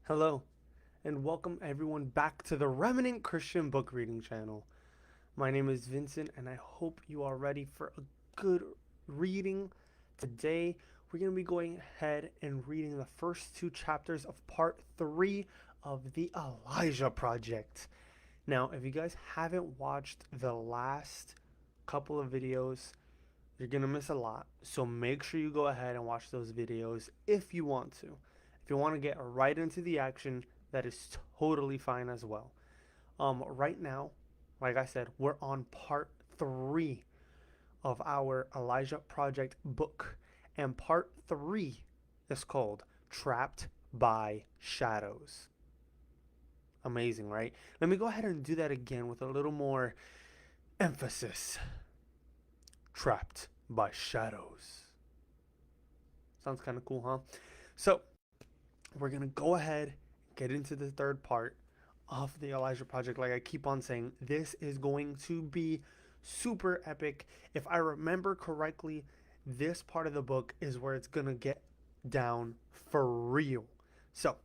Hello, and welcome everyone back to the Remnant Christian Book Reading Channel. My name is Vincent, and I hope you are ready for a good reading. Today, we're going to be going ahead and reading the first two chapters of part three of the Elijah Project. Now, if you guys haven't watched the last couple of videos, you're going to miss a lot. So make sure you go ahead and watch those videos if you want to. If you want to get right into the action, that is totally fine as well. Right now, like I said, we're on part three of our Elijah Project book. And part three is called Trapped by Shadows. Amazing, right? Let me go ahead and do that again with a little more emphasis. Trapped by Shadows. Sounds kind of cool, huh? So, we're going to go ahead and get into the third part of the Elijah Project. Like I keep on saying, this is going to be super epic. If I remember correctly, this part of the book is where it's going to get down for real. So,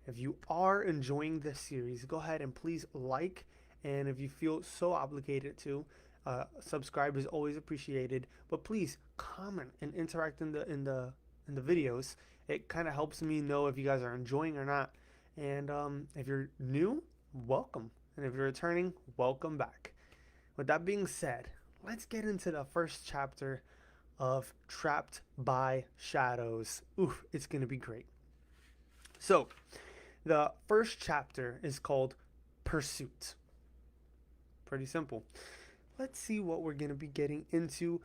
if you are enjoying this series, go ahead and please like, and if you feel so obligated to, subscribe is always appreciated. But please comment and interact in the videos. It kind of helps me know if you guys are enjoying or not. And if you're new, welcome. And if you're returning, welcome back. With that being said, let's get into the first chapter of Trapped by Shadows. Oof, it's going to be great. So, the first chapter is called Pursuit. Pretty simple. Let's see what we're going to be getting into.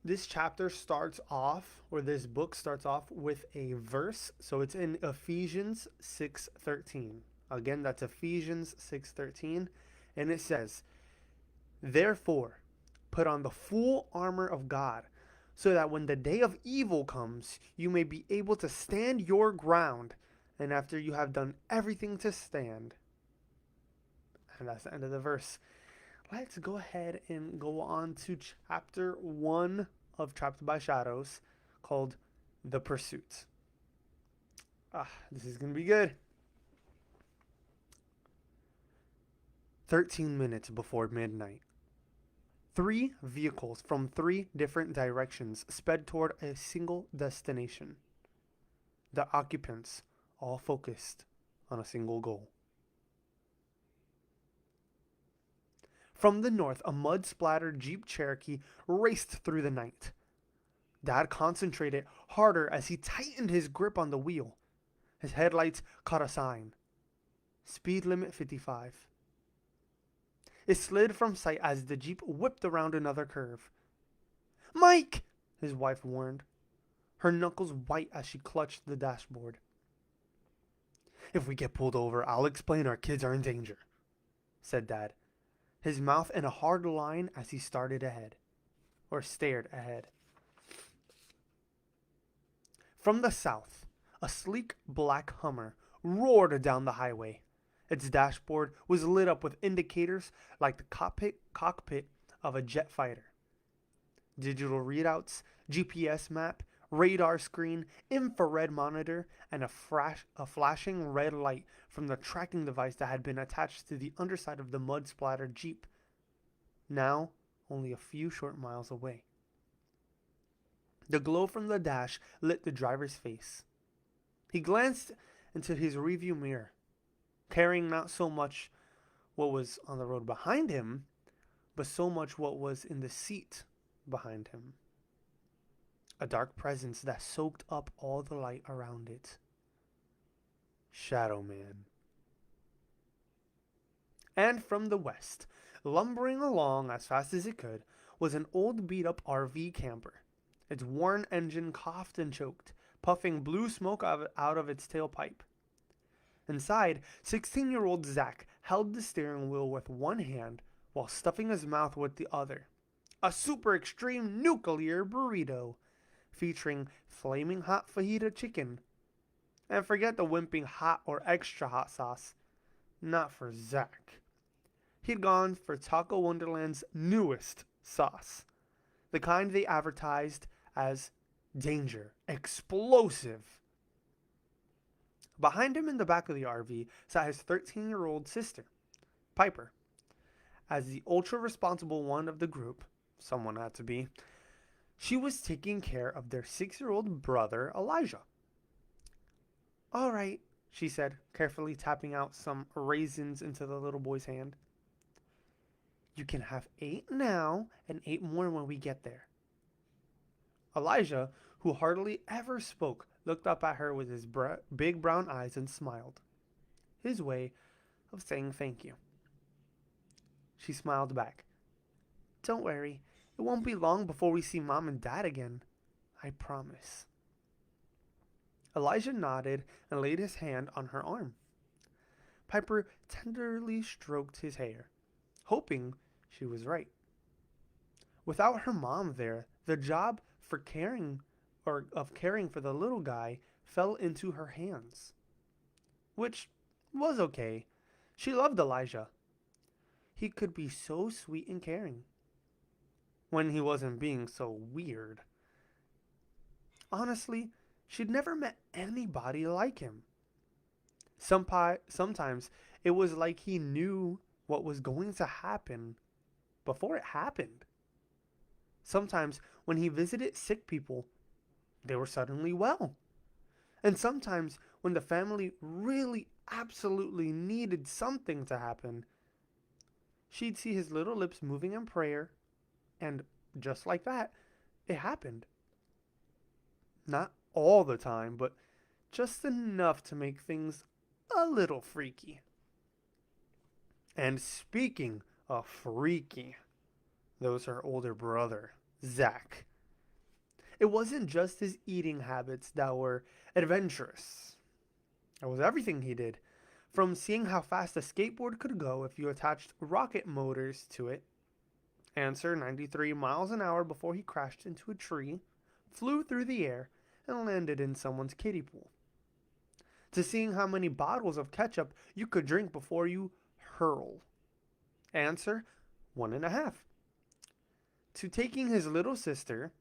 This chapter starts off, or this book starts off with a verse. So it's in Ephesians 6:13. Again, that's Ephesians 6:13, and it says, "Therefore, put on the full armor of God, so that when the day of evil comes, you may be able to stand your ground, and after you have done everything to stand." And that's the end of the verse. Let's go ahead and go on to chapter 1 of Trapped by Shadows, called The Pursuit. This is going to be good. 13 minutes before midnight. Three vehicles from three different directions sped toward a single destination. The occupants all focused on a single goal. From the north, a mud-splattered Jeep Cherokee raced through the night. Dad concentrated harder as he tightened his grip on the wheel. His headlights caught a sign. Speed limit 55. It slid from sight as the Jeep whipped around another curve. "Mike!" his wife warned, her knuckles white as she clutched the dashboard. "If we get pulled over, I'll explain our kids are in danger," said Dad, his mouth in a hard line as he stared ahead. From the south, a sleek black Hummer roared down the highway. Its dashboard was lit up with indicators like the cockpit of a jet fighter. Digital readouts, GPS map, radar screen, infrared monitor, and a flashing red light from the tracking device that had been attached to the underside of the mud-splattered Jeep. Now, only a few short miles away. The glow from the dash lit the driver's face. He glanced into his rearview mirror, carrying not so much what was on the road behind him, but so much what was in the seat behind him. A dark presence that soaked up all the light around it. Shadow Man. And from the west, lumbering along as fast as it could, was an old beat-up RV camper. Its worn engine coughed and choked, puffing blue smoke out of its tailpipe. Inside, 16-year-old Zach held the steering wheel with one hand while stuffing his mouth with the other. A super extreme nuclear burrito, featuring flaming hot fajita chicken. And forget the wimping hot or extra hot sauce. Not for Zach. He'd gone for Taco Wonderland's newest sauce, the kind they advertised as danger, explosive. Behind him in the back of the RV sat his 13-year-old sister, Piper. As the ultra responsible one of the group, someone had to be, she was taking care of their 6-year-old brother, Elijah. "All right," she said, carefully tapping out some raisins into the little boy's hand. "You can have 8 now and 8 more when we get there." Elijah, who hardly ever spoke, looked up at her with his big brown eyes and smiled. His way of saying thank you. She smiled back. "Don't worry, it won't be long before we see Mom and Dad again. I promise." Elijah nodded and laid his hand on her arm. Piper tenderly stroked his hair, hoping she was right. Without her mom there, the job for caring for the little guy fell into her hands, which was okay. She loved Elijah. He could be so sweet and caring when he wasn't being so weird. Honestly, she'd never met anybody like him. Sometimes it was like he knew what was going to happen before it happened. Sometimes when he visited sick people, they were suddenly well. And sometimes when the family really absolutely needed something to happen, she'd see his little lips moving in prayer, and just like that, it happened. Not all the time, but just enough to make things a little freaky. And speaking of freaky, there was her older brother, Zach. It wasn't just his eating habits that were adventurous. It was everything he did. From seeing how fast a skateboard could go if you attached rocket motors to it, answer 93 miles an hour before he crashed into a tree, flew through the air, and landed in someone's kiddie pool, to seeing how many bottles of ketchup you could drink before you hurl. Answer 1.5. To taking his little sister,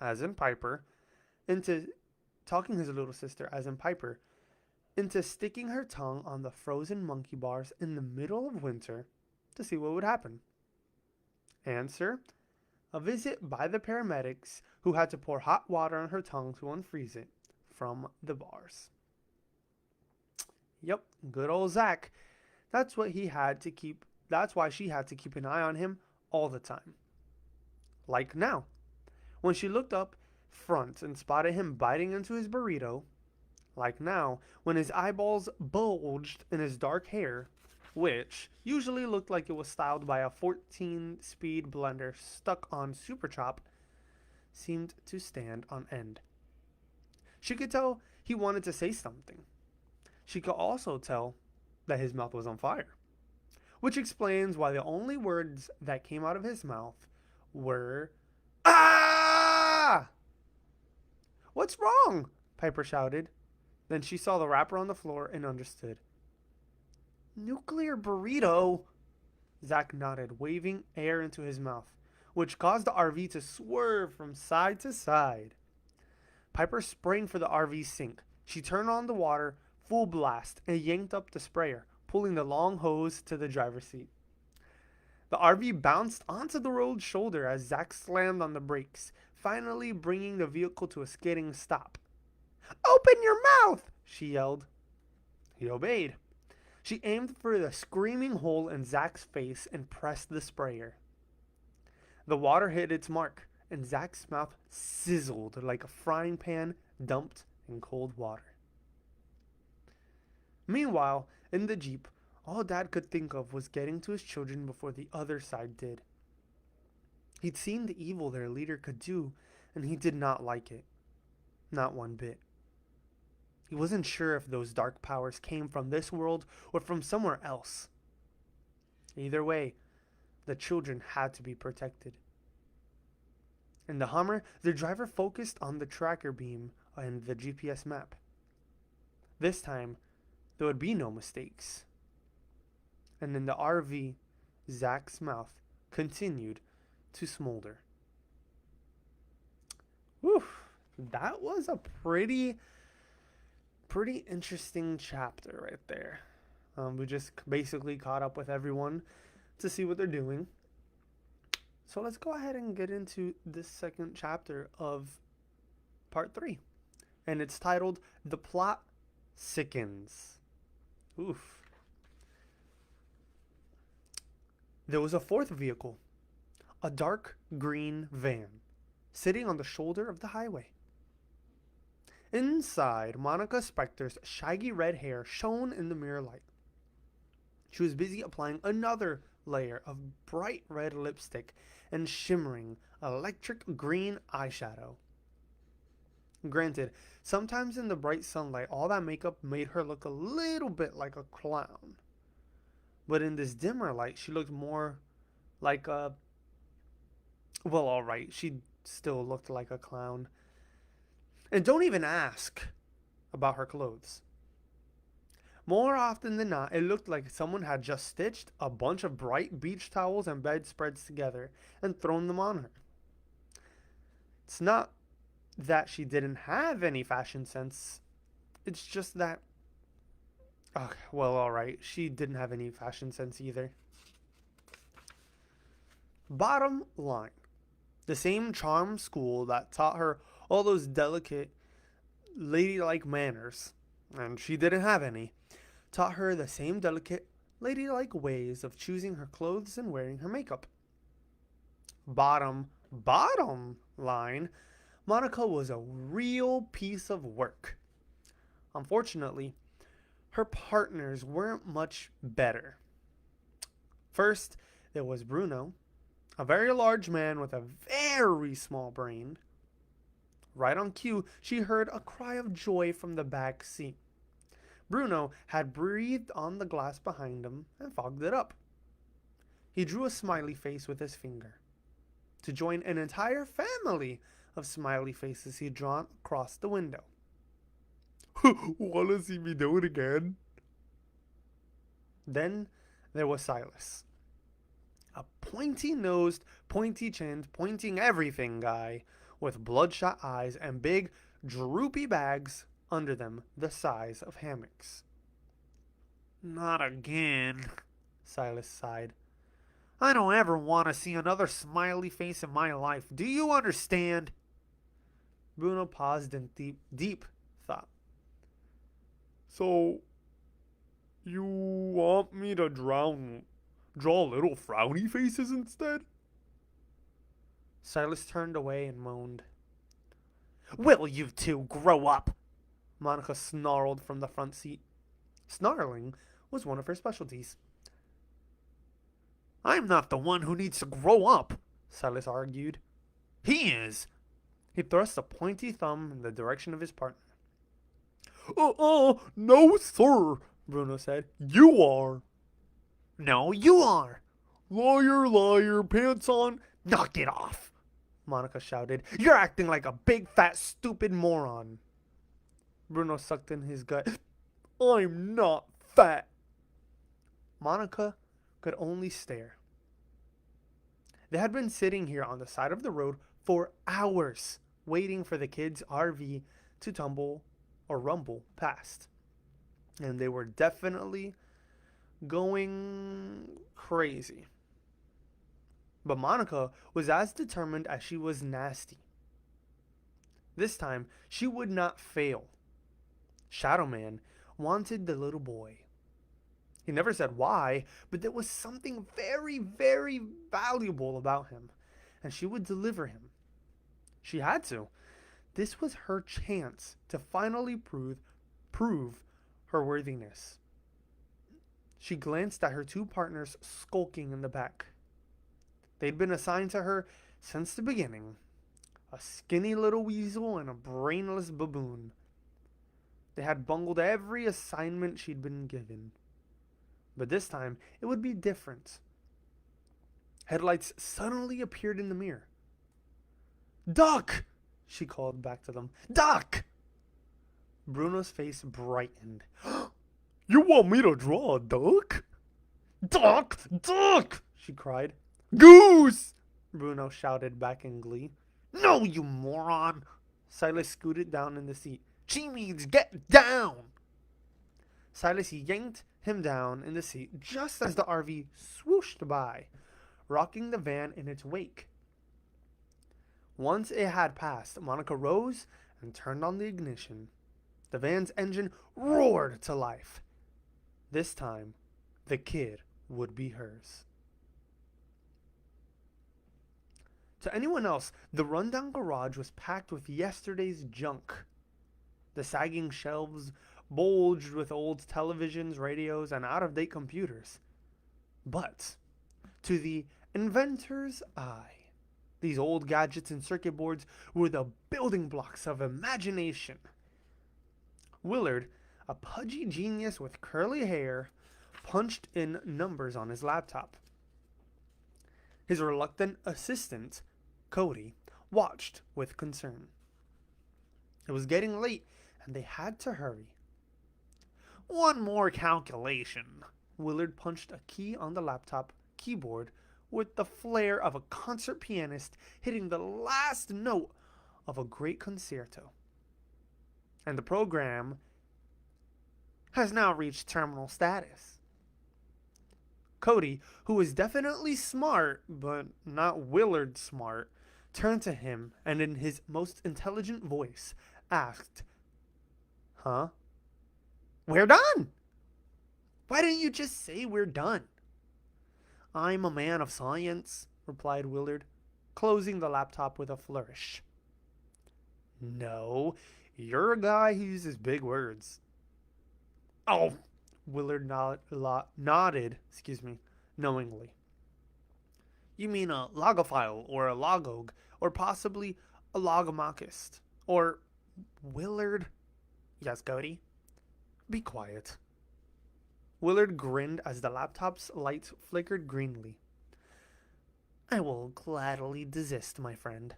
as in Piper, into sticking her tongue on the frozen monkey bars in the middle of winter to see what would happen. Answer: a visit by the paramedics who had to pour hot water on her tongue to unfreeze it from the bars. Yep, good old Zach. That's why she had to keep an eye on him all the time. Like now, when she looked up front and spotted him biting into his burrito. Like now, when his eyeballs bulged in his dark hair, which usually looked like it was styled by a 14-speed blender stuck on Super Chop, seemed to stand on end. She could tell he wanted to say something. She could also tell that his mouth was on fire, which explains why the only words that came out of his mouth were, "Ah!" "What's wrong?" Piper shouted. Then she saw the wrapper on the floor and understood. "Nuclear burrito." Zach nodded, waving air into his mouth, which caused the RV to swerve from side to side. Piper sprang for the RV sink. She turned on the water full blast and yanked up the sprayer, pulling the long hose to the driver's seat. The RV bounced onto the road shoulder as Zach slammed on the brakes, finally bringing the vehicle to a skidding stop. "Open your mouth!" she yelled. He obeyed. She aimed for the screaming hole in Zach's face and pressed the sprayer. The water hit its mark, and Zach's mouth sizzled like a frying pan dumped in cold water. Meanwhile, in the Jeep, all Dad could think of was getting to his children before the other side did. He'd seen the evil their leader could do, and he did not like it. Not one bit. He wasn't sure if those dark powers came from this world or from somewhere else. Either way, the children had to be protected. In the Hummer, the driver focused on the tracker beam and the GPS map. This time, there would be no mistakes. And in the RV, Zach's mouth continued to smolder. Whew, that was a pretty Pretty interesting chapter right there. We just basically caught up with everyone to see what they're doing. So let's go ahead and get into this second chapter of part 3. And it's titled The Plot Sickens. Oof. There was a fourth vehicle, a dark green van, sitting on the shoulder of the highway. Inside, Monica Spector's shaggy red hair shone in the mirror light. She was busy applying another layer of bright red lipstick and shimmering electric green eyeshadow. Granted, sometimes in the bright sunlight, all that makeup made her look a little bit like a clown. But in this dimmer light, she looked more like a... Well, alright, she still looked like a clown. And don't even ask about her clothes. More often than not, it looked like someone had just stitched a bunch of bright beach towels and bedspreads together and thrown them on her. It's not that she didn't have any fashion sense. It's just that... Okay, well, alright, she didn't have any fashion sense either. Bottom line. The same charm school that taught her all those delicate, ladylike manners, and she didn't have any, taught her the same delicate, ladylike ways of choosing her clothes and wearing her makeup. Bottom line, Monica was a real piece of work. Unfortunately, her partners weren't much better. First, there was Bruno, a very large man with a very small brain. Right on cue, she heard a cry of joy from the back seat. Bruno had breathed on the glass behind him and fogged it up. He drew a smiley face with his finger, to join an entire family of smiley faces he'd drawn across the window. Wanna see me do it again? Then there was Silas. A pointy-nosed, pointy-chinned, pointing everything guy with bloodshot eyes and big, droopy bags under them the size of hammocks. Not again, Silas sighed. I don't ever want to see another smiley face in my life. Do you understand? Bruno paused in deep thought. So, you want me to draw little frowny faces instead? Silas turned away and moaned. Will you two grow up? Monica snarled from the front seat. Snarling was one of her specialties. I'm not the one who needs to grow up, Silas argued. He is. He thrust a pointy thumb in the direction of his partner. No, sir, Bruno said. You are. No, you are. Liar, liar, pants on. Knock it off, Monica shouted. You're acting like a big, fat, stupid moron. Bruno sucked in his gut. I'm not fat. Monica could only stare. They had been sitting here on the side of the road for hours, waiting for the kids' RV to tumble or rumble past. And they were definitely going crazy. But Monica was as determined as she was nasty. This time, she would not fail. Shadow Man wanted the little boy. He never said why, but there was something very, very valuable about him, and she would deliver him. She had to. This was her chance to finally prove her worthiness. She glanced at her two partners skulking in the back. They'd been assigned to her since the beginning. A skinny little weasel and a brainless baboon. They had bungled every assignment she'd been given. But this time, it would be different. Headlights suddenly appeared in the mirror. Duck! She called back to them. Duck! Bruno's face brightened. You want me to draw a duck? Duck! Duck! She cried. Goose! Bruno shouted back in glee. No, you moron! Silas scooted down in the seat. She means get down! Silas yanked him down in the seat just as the RV swooshed by, rocking the van in its wake. Once it had passed, Monica rose and turned on the ignition. The van's engine roared to life. This time, the kid would be hers. To anyone else, the rundown garage was packed with yesterday's junk. The sagging shelves bulged with old televisions, radios, and out-of-date computers. But, to the inventor's eye, these old gadgets and circuit boards were the building blocks of imagination. Willard, a pudgy genius with curly hair, punched in numbers on his laptop. His reluctant assistant, Cody, watched with concern. It was getting late, and they had to hurry. One more calculation. Willard punched a key on the laptop keyboard with the flair of a concert pianist hitting the last note of a great concerto. And the program has now reached terminal status. Cody, who was definitely smart, but not Willard smart, turned to him and in his most intelligent voice asked, "Huh? We're done! Why didn't you just say we're done?" "I'm a man of science," replied Willard, closing the laptop with a flourish. "No, you're a guy who uses big words." "Oh," Willard nodded, knowingly. "You mean a logophile or a logog or possibly a logomachist or Willard." "Yes, Cody." "Be quiet." Willard grinned as the laptop's lights flickered greenly. "I will gladly desist, my friend."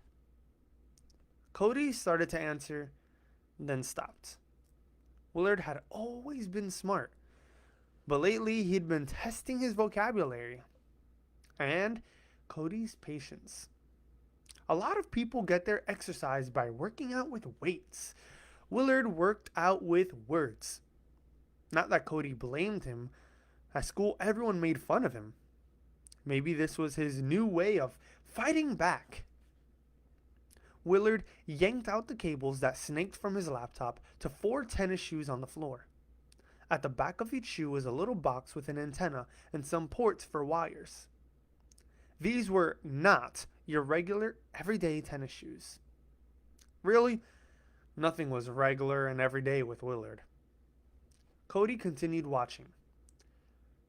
Cody started to answer, then stopped. Willard had always been smart, but lately he'd been testing his vocabulary and Cody's patience. A lot of people get their exercise by working out with weights. Willard worked out with words. Not that Cody blamed him. At school, everyone made fun of him. Maybe this was his new way of fighting back. Willard yanked out the cables that snaked from his laptop to 4 tennis shoes on the floor. At the back of each shoe was a little box with an antenna and some ports for wires. These were not your regular, everyday tennis shoes. Really, nothing was regular and everyday with Willard. Cody continued watching.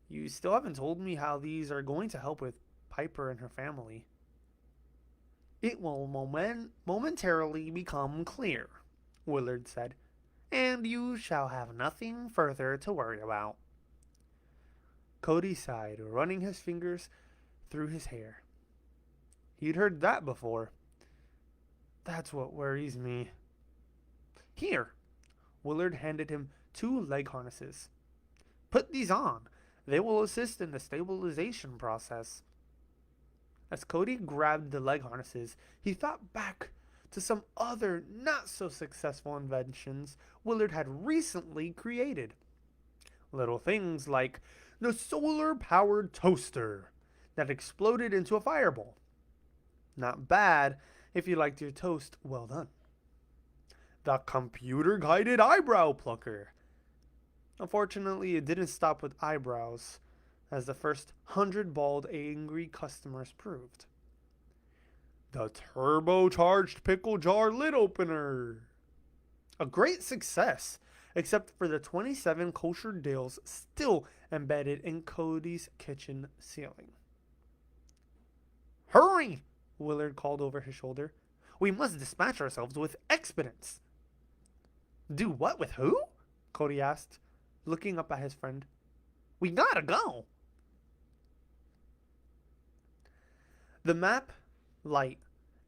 "You still haven't told me how these are going to help with Piper and her family." "It will momentarily become clear," Willard said, "and you shall have nothing further to worry about." Cody sighed, running his fingers through his hair. He'd heard that before. "That's what worries me." "Here." Willard handed him 2 leg harnesses. "Put these on. They will assist in the stabilization process." As Cody grabbed the leg harnesses, he thought back to some other not-so-successful inventions Willard had recently created. Little things like the solar-powered toaster that exploded into a fireball. Not bad if you liked your toast well done. The computer-guided eyebrow plucker. Unfortunately, it didn't stop with eyebrows, as the first 100 bald, angry customers proved. The turbocharged pickle jar lid opener. A great success, except for the 27 kosher dills still embedded in Cody's kitchen ceiling. "Hurry!" Willard called over his shoulder. "We must dispatch ourselves with expedience." "Do what with who?" Cody asked, looking up at his friend. "We gotta go." The map light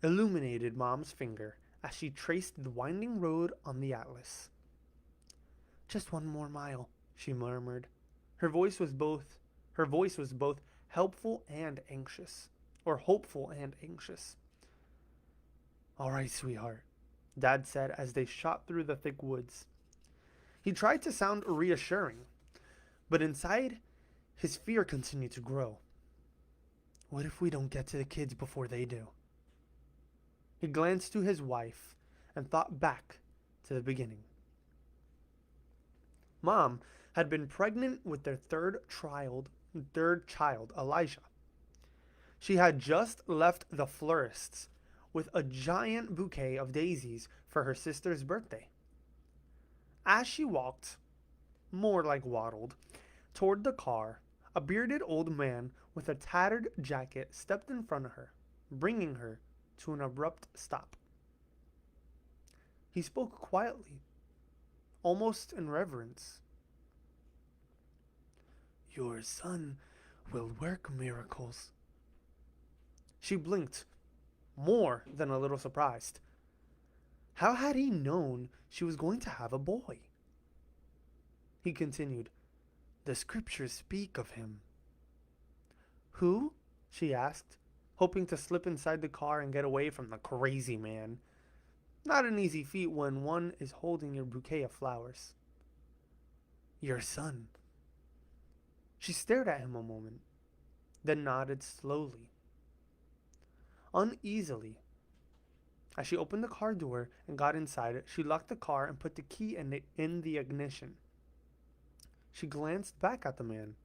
illuminated Mom's finger as she traced the winding road on the atlas. "Just 1 more mile," she murmured. Her voice was both helpful and anxious, or hopeful and anxious. "All right, sweetheart." Dad said as they shot through the thick woods. He tried to sound reassuring, but inside, his fear continued to grow. What if we don't get to the kids before they do? He glanced to his wife and thought back to the beginning. Mom had been pregnant with their third child, Elijah. She had just left the florist's with a giant bouquet of daisies for her sister's birthday. As she walked, more like waddled, toward the car, a bearded old man with a tattered jacket stepped in front of her, bringing her to an abrupt stop. He spoke quietly, almost in reverence. Your son will work miracles. She blinked, more than a little surprised. How had he known she was going to have a boy? He continued, the scriptures speak of him. Who? She asked, hoping to slip inside the car and get away from the crazy man. Not an easy feat when one is holding your bouquet of flowers. Your son. She stared at him a moment, then nodded slowly. Uneasily, as she opened the car door and got inside, she locked the car and put the key in the ignition. She glanced back at the man,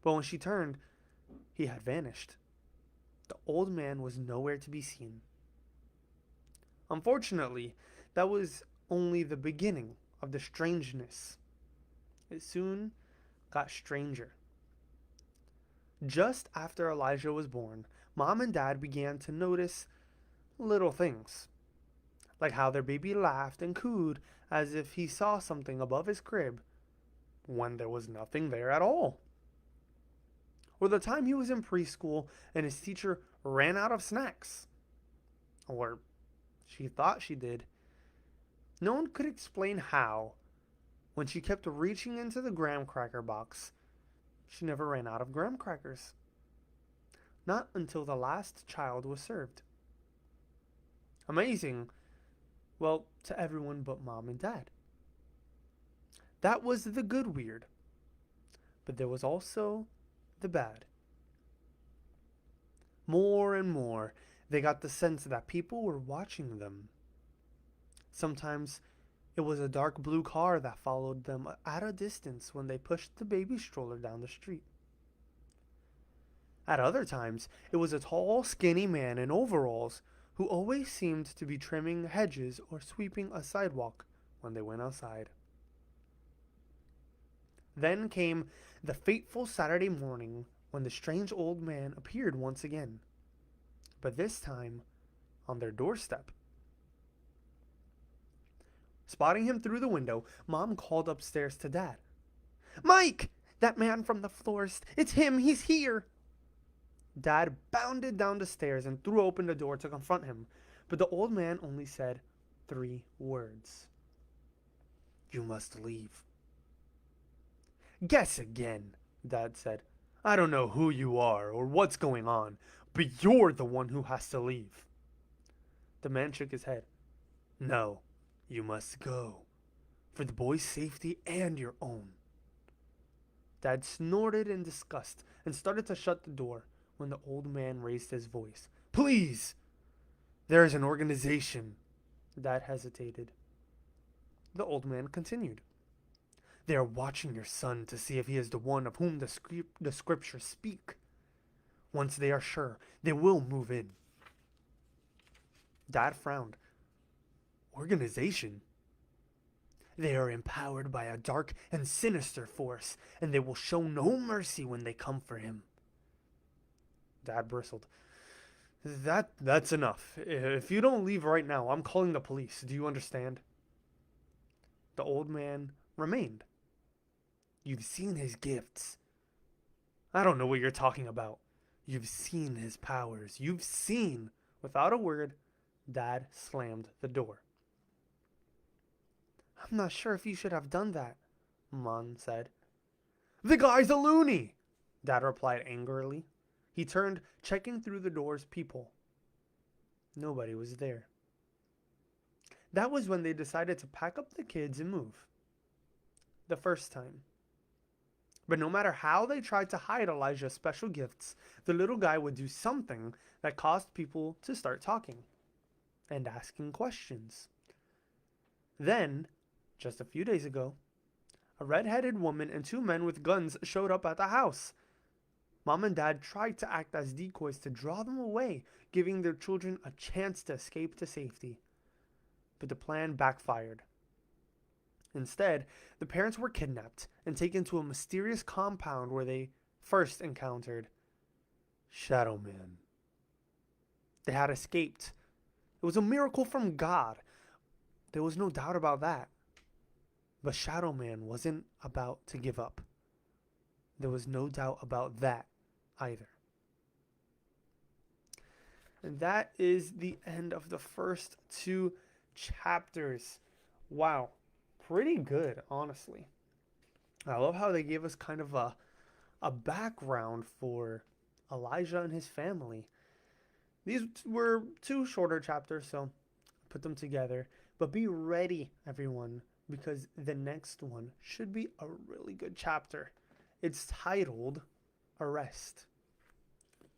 but when she turned, he had vanished. The old man was nowhere to be seen. Unfortunately, that was only the beginning of the strangeness. It soon got stranger. Just after Elijah was born, Mom and Dad began to notice little things, like how their baby laughed and cooed as if he saw something above his crib when there was nothing there at all. Or the time he was in preschool and his teacher ran out of snacks. Or she thought she did. No one could explain how, when she kept reaching into the graham cracker box, she never ran out of graham crackers. Not until the last child was served. Amazing. Well, to everyone but Mom and Dad. That was the good weird. But there was also the bad. More and more, they got the sense that people were watching them. Sometimes it was a dark blue car that followed them at a distance when they pushed the baby stroller down the street. At other times, it was a tall, skinny man in overalls who always seemed to be trimming hedges or sweeping a sidewalk when they went outside. Then came the fateful Saturday morning when the strange old man appeared once again, but this time on their doorstep. Spotting him through the window, Mom called upstairs to Dad. Mike! That man from the florist! It's him! He's here! Dad bounded down the stairs and threw open the door to confront him, but the old man only said 3 words. You must leave. Guess again, Dad said. I don't know who you are or what's going on, but you're the one who has to leave. The man shook his head. No, you must go, for the boy's safety and your own. Dad snorted in disgust and started to shut the door when the old man raised his voice. Please! There is an organization. Dad hesitated. The old man continued. They are watching your son to see if he is the one of whom the scriptures speak. Once they are sure, they will move in. Dad frowned. Organization? They are empowered by a dark and sinister force, and they will show no mercy when they come for him. Dad bristled. That's enough. If you don't leave right now, I'm calling the police. Do you understand? The old man remained. You've seen his gifts. I don't know what you're talking about. You've seen his powers. You've seen. Without a word, Dad slammed the door. I'm not sure if you should have done that, Mom said. The guy's a loony, Dad replied angrily. He turned, checking through the door's peephole. Nobody was there. That was when they decided to pack up the kids and move. The first time. But no matter how they tried to hide Elijah's special gifts, the little guy would do something that caused people to start talking and asking questions. Then, just a few days ago, a red-headed woman and two men with guns showed up at the house. Mom and Dad tried to act as decoys to draw them away, giving their children a chance to escape to safety. But the plan backfired. Instead, the parents were kidnapped and taken to a mysterious compound where they first encountered Shadow Man. They had escaped. It was a miracle from God. There was no doubt about that. But Shadow Man wasn't about to give up. There was no doubt about that either. And that is the end of the first two chapters. Wow. Pretty good, honestly. I love how they gave us kind of a background for Elijah and his family. These were two shorter chapters, so put them together. But be ready, everyone, because the next one should be a really good chapter. It's titled Arrest.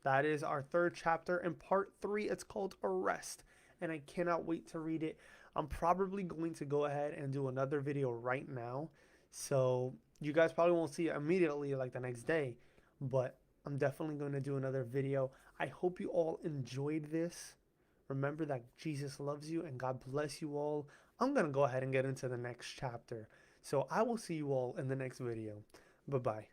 That is our third chapter. In part 3, it's called Arrest. And I cannot wait to read it. I'm probably going to go ahead and do another video right now. So you guys probably won't see it immediately like the next day. But I'm definitely going to do another video. I hope you all enjoyed this. Remember that Jesus loves you and God bless you all. I'm going to go ahead and get into the next chapter. So I will see you all in the next video. Bye-bye.